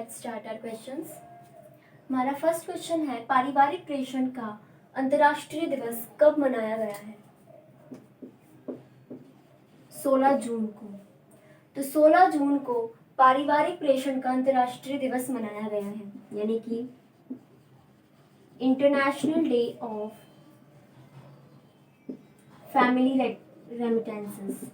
Let's start our questions. हमारा first question है, पारिवारिक प्रेषण का अंतर्राष्ट्रीय दिवस कब मनाया गया है? 16 जून को। तो 16 जून को पारिवारिक प्रेषण का अंतर्राष्ट्रीय दिवस मनाया गया है, यानी कि international day of family remittances.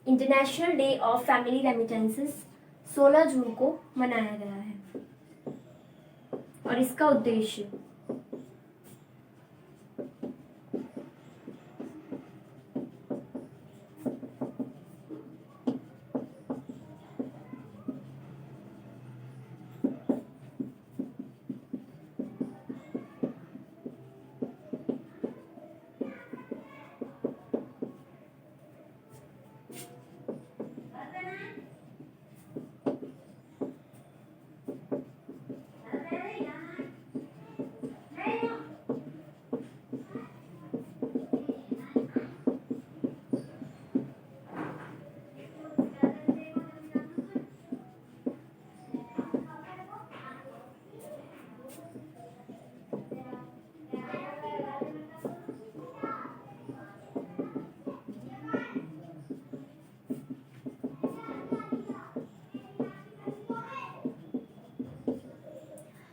International day of family remittances 16 जून को मनाया गया है और इसका उद्देश्य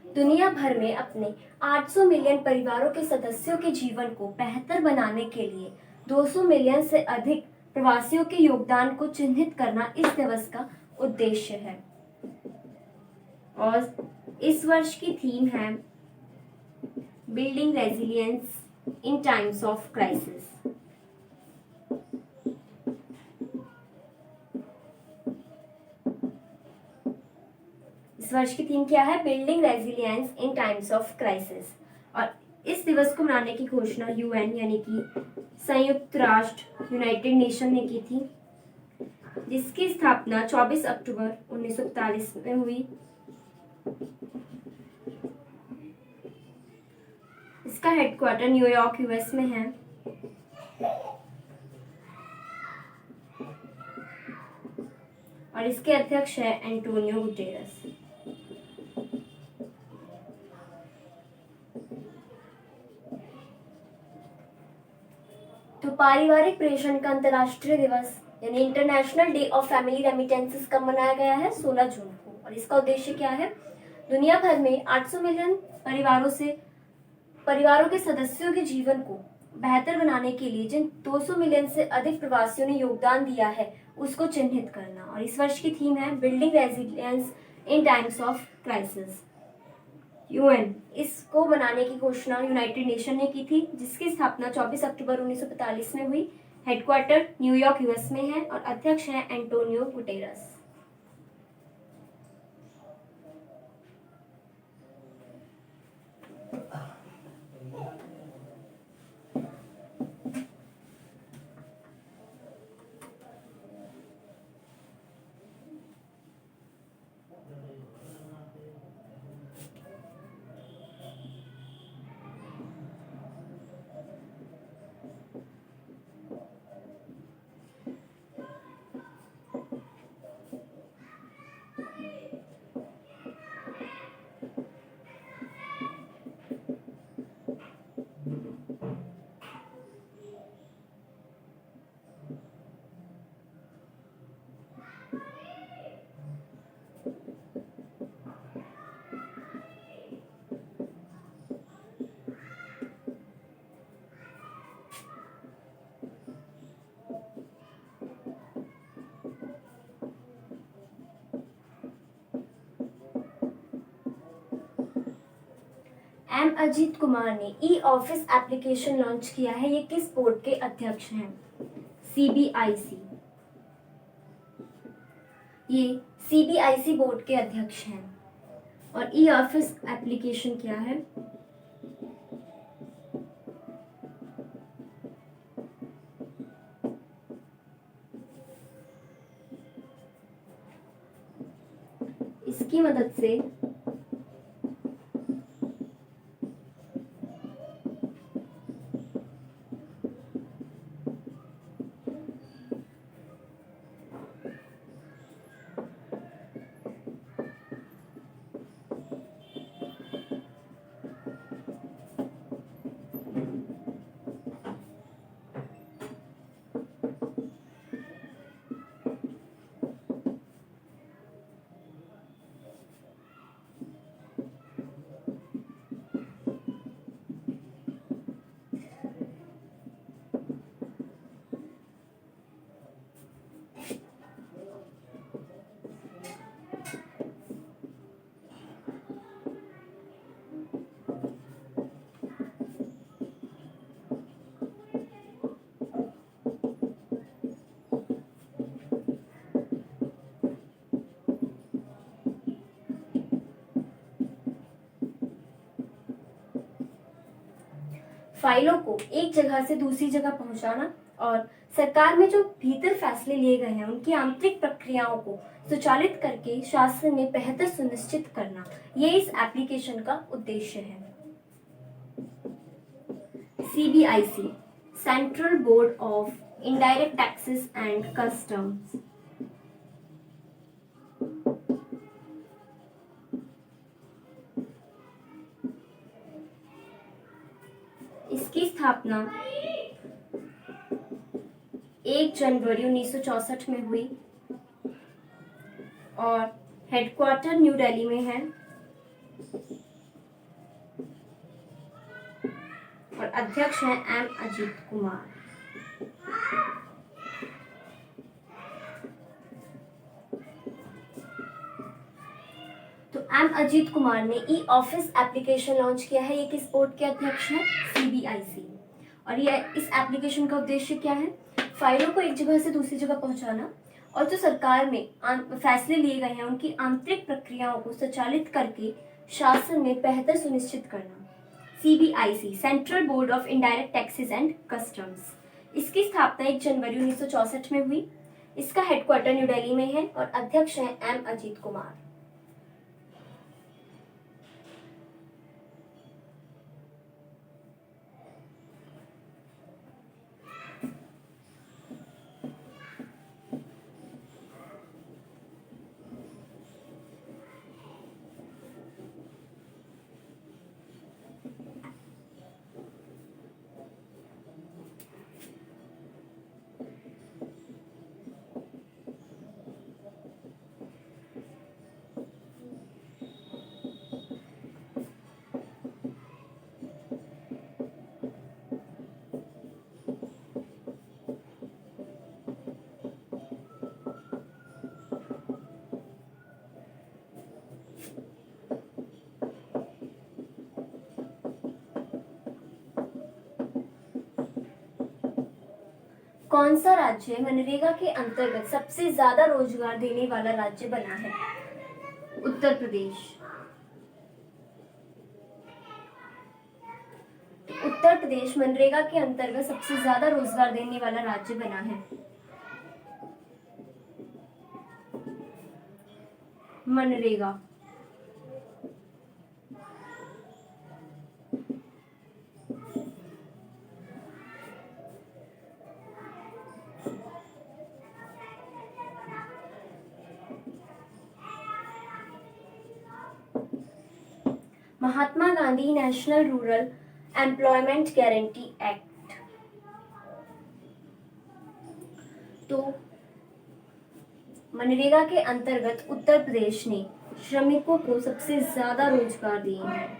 दुनिया भर में अपने 800 मिलियन परिवारों के सदस्यों के जीवन को बेहतर बनाने के लिए 200 मिलियन से अधिक प्रवासियों के योगदान को चिन्हित करना इस दिवस का उद्देश्य है। और इस वर्ष की थीम है building resilience in times of crisis. इस वर्ष की थीम क्या है? Building resilience in times of crisis. और इस दिवस को मनाने की घोषणा यूएन यानी कि संयुक्त राष्ट्र यूनाइटेड नेशन ने की थी, जिसकी स्थापना 24 अक्टूबर 1945 में हुई। इसका हेडक्वार्टर न्यूयॉर्क यूएस में है। और इसके अध्यक्ष है एंटोनियो गुटेरेस। तो पारिवारिक प्रेषण का अंतर्राष्ट्रीय दिवस यानी international day of family remittances कब मनाया गया है? 16 जून को। और इसका उद्देश्य क्या है? दुनिया भर में 800 मिलियन परिवारों के सदस्यों के जीवन को बेहतर बनाने के लिए जिन 200 मिलियन से अधिक प्रवासियों ने योगदान दिया है उसको चिन्हित करना। और इस वर्ष की थीम है building resilience in times of crisis. UN इसको बनाने की घोषणा यूनाइटेड नेशन ने की थी, जिसकी स्थापना 24 अक्टूबर 1945 में हुई। हेडक्वार्टर न्यूयॉर्क यूएस में है और अध्यक्ष हैं Antonio Guterres. M Ajit Kumar ने ई ऑफिस एप्लीकेशन लॉन्च किया है। ये किस बोर्ड के अध्यक्ष हैं? सीबीआईसी। ये सीबीआईसी बोर्ड के अध्यक्ष हैं। और ई ऑफिस एप्लीकेशन क्या है? इसकी मदद से फाइलों को एक जगह से दूसरी जगह पहुंचाना और सरकार में जो भीतर फैसले लिए गए हैं उनकी आंतरिक प्रक्रियाओं को स्वचालित करके शासन में बेहतर सुनिश्चित करना, ये इस एप्लीकेशन का उद्देश्य है। CBIC, central board of indirect taxes and customs. इसकी स्थापना 1 जनवरी 1964 में हुई और हेडक्वार्टर न्यू दिल्ली में है और अध्यक्ष हैं M. अजीत कुमार। तो M. अजीत कुमार ने ई ऑफिस एप्लीकेशन लॉन्च किया है। ये किस बोर्ड के अध्यक्ष हैं? CBIC। और ये इस एप्लीकेशन का उद्देश्य क्या है? फाइलों को एक जगह से दूसरी जगह पहुंचाना और जो सरकार में फैसले लिए गए हैं उनकी आंतरिक प्रक्रियाओं को स्वचालित करके शासन में बेहतर सुनिश्चित करना। CBIC, central board of indirect taxes and customs. इसकी स्थापना 1 जनवरी 1964 में हुई। इसका हेडक्वार्टर न्यू दिल्ली में है और अध्यक्ष हैं M. अजीत कुमार। कौन सा राज्य मनरेगा के अंतर्गत सबसे ज्यादा रोजगार देने वाला राज्य बना है? उत्तर प्रदेश। उत्तर प्रदेश मनरेगा के अंतर्गत सबसे ज्यादा रोजगार देने वाला राज्य बना है। MNREGA. Mahatma Gandhi national rural employment guarantee act. तो मनरेगा के अंतर्गत उत्तर प्रदेश ने श्रमिकों को सबसे ज्यादा रोजगार दिए हैं।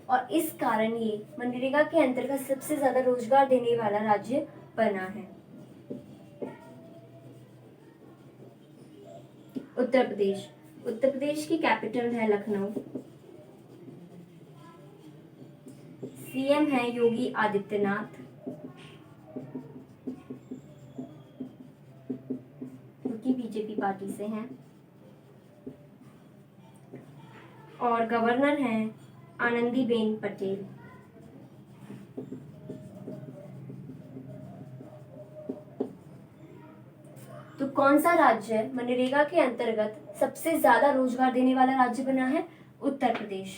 और इस कारण ये मनरेगा के अंतर्गत सबसे ज्यादा रोजगार देने वाला राज्य बना है। उत्तर प्रदेश। उत्तर प्रदेश की कैपिटल है लखनऊ। CM है योगी आदित्यनाथ, जो कि BJP पार्टी से हैं। और गवर्नर हैं आनंदीबेन पटेल। तो कौन सा राज्य मनरेगा के अंतर्गत सबसे ज्यादा रोजगार देने वाला राज्य बना है? उत्तर प्रदेश।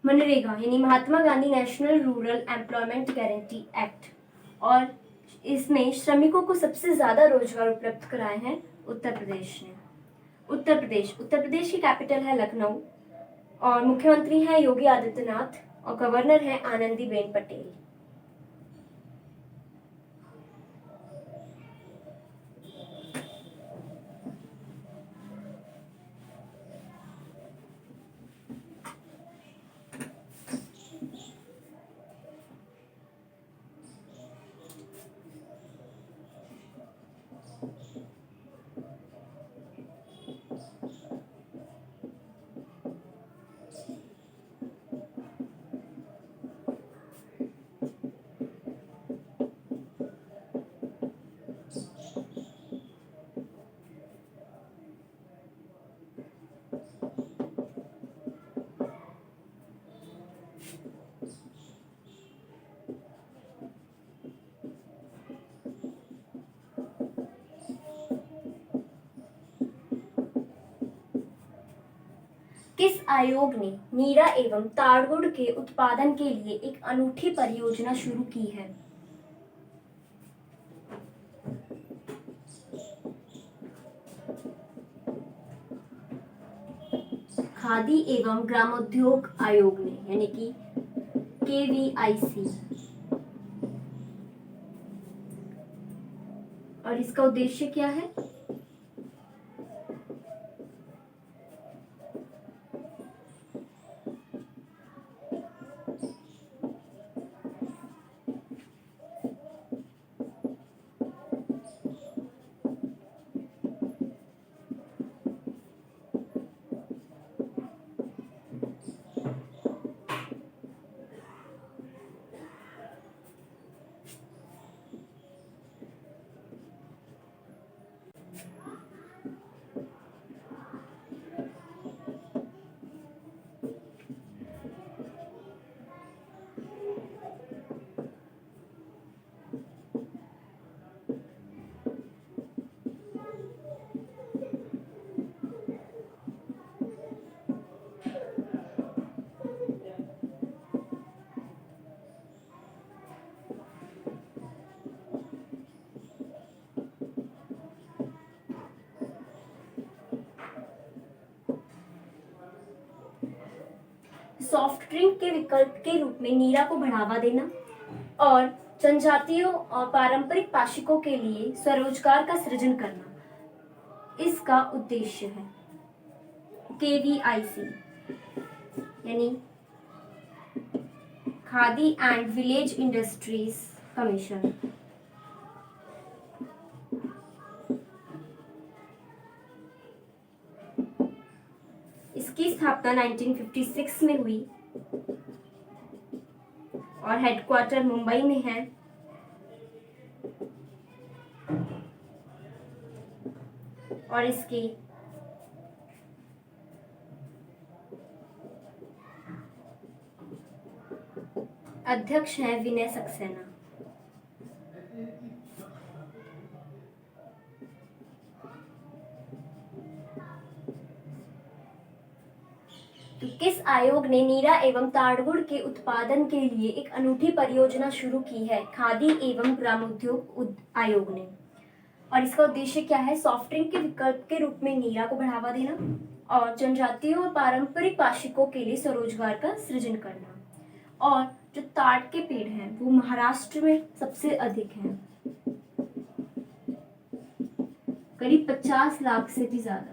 मनरेगा यानी Mahatma Gandhi national rural employment guarantee act, और इसमें श्रमिकों को सबसे ज्यादा रोजगार उपलब्ध कराए हैं उत्तर प्रदेश ने। उत्तर प्रदेश की कैपिटल है लखनऊ और मुख्यमंत्री हैं योगी आदित्यनाथ और गवर्नर हैं आनंदीबेन पटेल। किस आयोग ने नीरा एवं ताड़गुड़ के उत्पादन के लिए एक अनूठी परियोजना शुरू की है? खादी एवं ग्रामोद्योग आयोग ने, यानी कि KVIC। और इसका उद्देश्य क्या है? सॉफ्ट ड्रिंक के विकल्प के रूप में नीरा को बढ़ावा देना और जनजातियों और पारंपरिक पाशिकों के लिए स्वरोजगार का सृजन करना इसका उद्देश्य है। KVIC यानी khadi and village industries commission. इसकी स्थापना 1956 में हुई और हेडक्वार्टर मुंबई में है। और इसके अध्यक्ष हैं विनय सक्सेना। तो किस आयोग ने नीरा एवं ताड़गुड़ के उत्पादन के लिए एक अनूठी परियोजना शुरू की है? खादी एवं ग्रामोद्योग आयोग ने। और इसका उद्देश्य क्या है? सॉफ्ट ड्रिंक के विकल्प के रूप में नीरा को बढ़ावा देना और जनजातियों और पारंपरिक पाशिकों के लिए स्वरोजगार का सृजन करना। और जो ताड़ के पेड़ हैं वो महाराष्ट्र में सबसे अधिक हैं, करीब 50 लाख से भी ज्यादा।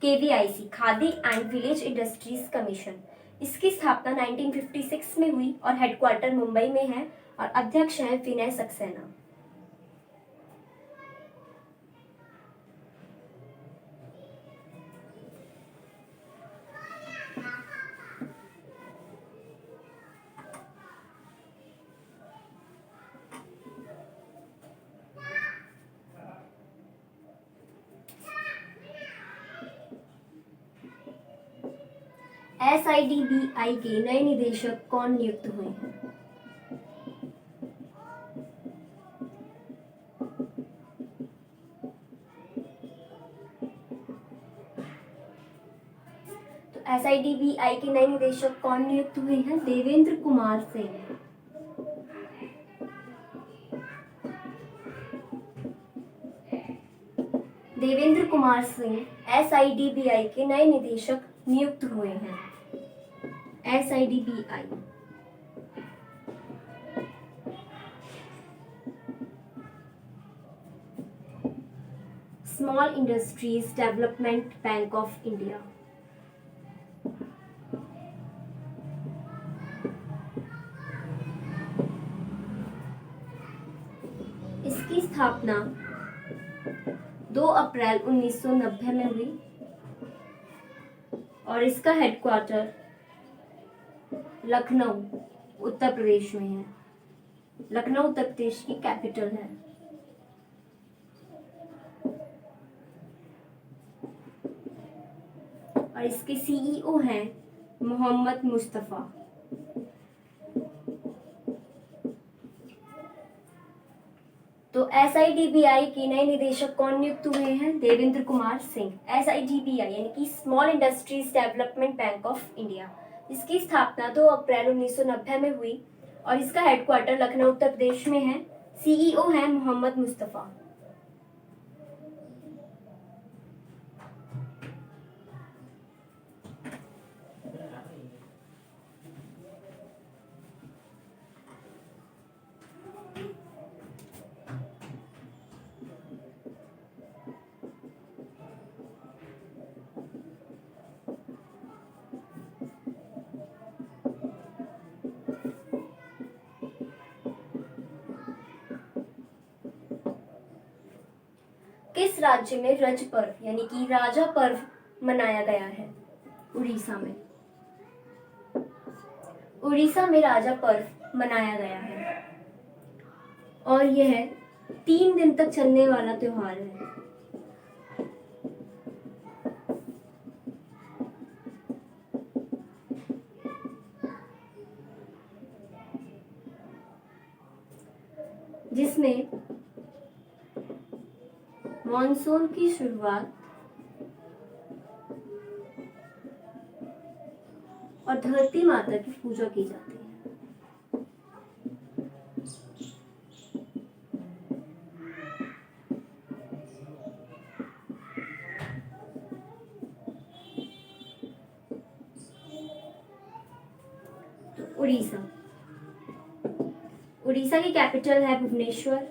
KVIC khadi and village industries commission. इसकी स्थापना 1956 में हुई और हेडक्वार्टर मुंबई में है और अध्यक्ष हैं विनय सक्सेना। SIDBI के नए निदेशक कौन नियुक्त हुए हैं? तो SIDBI के नए निदेशक कौन नियुक्त हुए हैं? देवेंद्र कुमार सिंह। देवेंद्र कुमार सिंह SIDBI के नए निदेशक नियुक्त हुए हैं। SIDBI small industries development bank of India. इसकी स्थापना 2 अप्रैल 1990 में हुई और इसका हेडक्वार्टर लखनऊ उत्तर प्रदेश में है। लखनऊ उत्तर प्रदेश की कैपिटल है। और इसके CEO हैं मोहम्मद मुस्तफा। तो SIDBI के नए निदेशक कौन नियुक्त हुए हैं? देवेंद्र कुमार सिंह। SIDBI यानी कि small industries development bank of India, इसकी स्थापना 2 अप्रैल 1990 में हुई और इसका हेडक्वार्टर लखनऊ उत्तर प्रदेश में है। CEO है मोहम्मद मुस्तफा। किस राज्य में रज पर्व यानी कि राजा पर्व मनाया गया है? उड़ीसा में। उड़ीसा में राजा पर्व मनाया गया है और यह 3 दिन तक चलने वाला त्योहार है। जिसमें मॉनसून की शुरुआत और धरती माता की पूजा की जाती है। तो उड़ीसा, उड़ीसा की कैपिटल है भुवनेश्वर।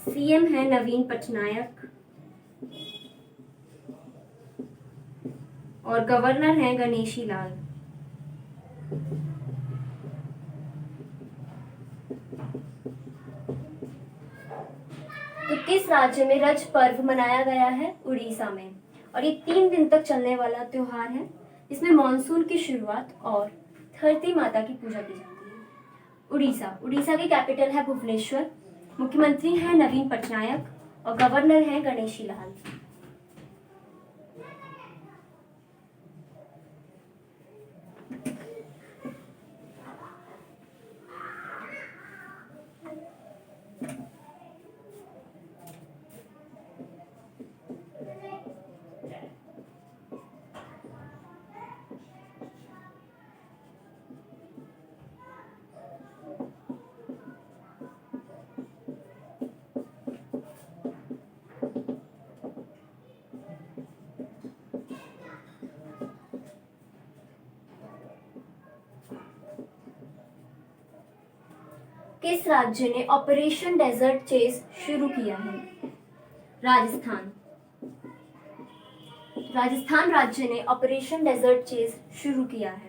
CM है नवीन पटनायक और गवर्नर है गणेशी लाल। तो किस राज्य में रज पर्व मनाया गया है? उड़ीसा में। और ये 3 दिन तक चलने वाला त्योहार है। इसमें मॉनसून की शुरुआत और धरती माता की पूजा की जाती है। उड़ीसा, उड़ीसा की कैपिटल है भुवनेश्वर। मुख्यमंत्री हैं नवीन पटनायक और गवर्नर हैं गणेशी लाल। किस राज्य ने ऑपरेशन डेजर्ट चेज शुरू किया है? राजस्थान। राजस्थान राज्य ने ऑपरेशन डेजर्ट चेज शुरू किया है।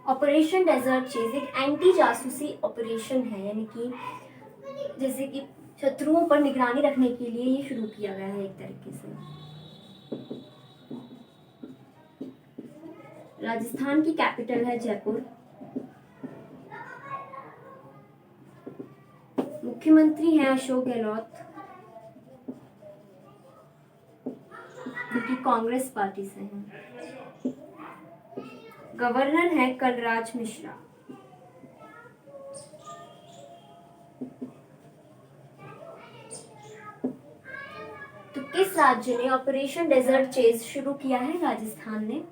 ऑपरेशन डेजर्ट चेज एक एंटी जासूसी ऑपरेशन है, यानी कि जैसे कि शत्रुओं पर निगरानी रखने के लिए ये शुरू किया गया है एक तरीके से। राजस्थान की कैपिटल है जयपुर। मुख्यमंत्री हैं अशोक गहलोत, जो कि कांग्रेस पार्टी से हैं। गवर्नर है कलराज मिश्रा। तो किस राज्य ने ऑपरेशन डेजर्ट चेज शुरू किया है? राजस्थान ने।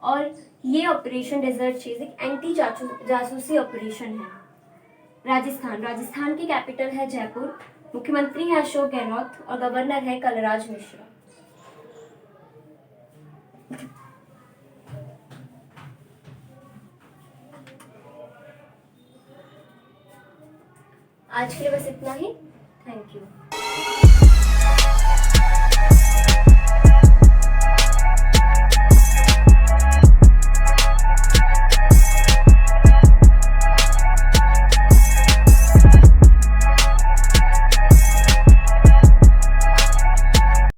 और ये ऑपरेशन डेजर्ट चेज एक एंटी जासूसी ऑपरेशन है। राजस्थान, राजस्थान की कैपिटल है जयपुर। मुख्यमंत्री है अशोक गहलोत और गवर्नर है कलराज मिश्रा। आज के लिए बस इतना ही। Thank you.